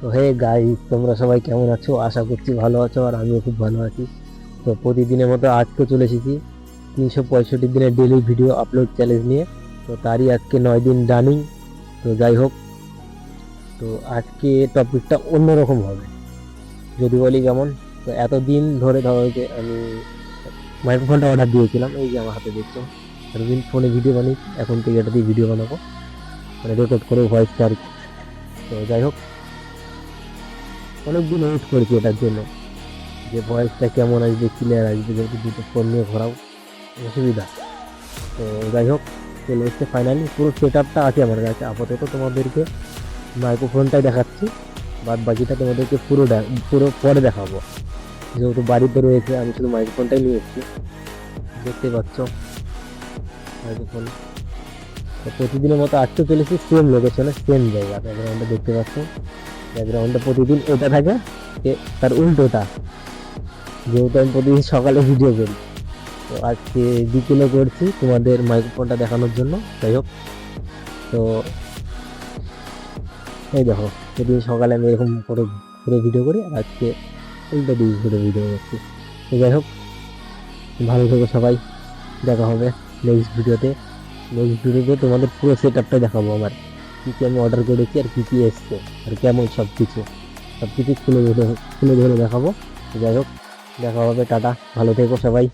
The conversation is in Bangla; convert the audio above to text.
তো হে গাইস, তোমরা সবাই কেমন আছো? আশা করছি ভালো আছো, আর আমিও খুব ভালো আছি। তো প্রতিদিনের মতো আজকে চলে এসেছি 365 দিনের ডেইলি ভিডিও আপলোড চ্যালেঞ্জ নিয়ে। তো তারই আজকে 9 দিন রানিং। তো যাই হোক, তো আজকে টপিকটা অন্যরকম হবে। যদি বলি কেমন, তো এতদিন ধরে ধরো যে আমি মাইক্রোফোনটা অর্ডার দিয়েছিলাম, এই যে আমার হাতে দেখছো। এতদিন ফোনে ভিডিও বানিয়েছি, এখন থেকে এটা দিয়ে ভিডিও বানাবো, মানে রেকর্ড করে ভয়েস চার। তো যাই হোক, অনেকদিন ওয়েট করেছি এটার জন্য, যে ভয়েসটা কেমন আসবে, ক্লিয়ার আসবে, যেহেতু দুটো ফোন নিয়ে ঘোরাও অসুবিধা। তো যাই হোক, চলে এসছে ফাইনালি, পুরো সেট আপটা আছে আমার কাছে। আপাতত তোমাদেরকে মাইক্রোফোনটাই দেখাচ্ছি, বাদ বাকিটা তোমাদেরকে পুরো পরে দেখাবো। যেহেতু বাড়িতে রয়েছে, আমি শুধু মাইক্রোফোনটাই নিয়ে এসেছি, দেখতে পাচ্ছ মাইক্রোফোন। তো প্রতিদিনের মতো আজকে চলেছি সেম লোকেশনে, সেম জায়গা। ব্যাকগ্রাউন্ডটা দেখতে পাচ্ছ, ব্যাকগ্রাউন্ডটা প্রতিদিন এটা থাকে, তার উল্টোটা। যেহেতু আমি প্রতিদিন সকালে ভিডিও করি, তো আজকে বিকেলে করছি তোমাদের মাইক্রোফোনটা দেখানোর জন্য। যাই হোক, তো এই দেখো, প্রতিদিন সকালে আমি এরকম করে করে ভিডিও করি, আর আজকে উল্টো দিকে করে ভিডিও করছি। তো যাই হোক, ভালো থেকো সবাই, দেখা হবে নেক্সট ভিডিওতে। নেক্সট ভিডিওতে তোমাদের পুরো সেট আপটা দেখাবো, আমার কী কী আমি অর্ডার করেছি, আর কী কী এসছে, আর কেমন সব কিছু খুলে ধরে দেখাবো। তো যাই হোক, দেখা হবে, টাটা, ভালো থেকো সবাই।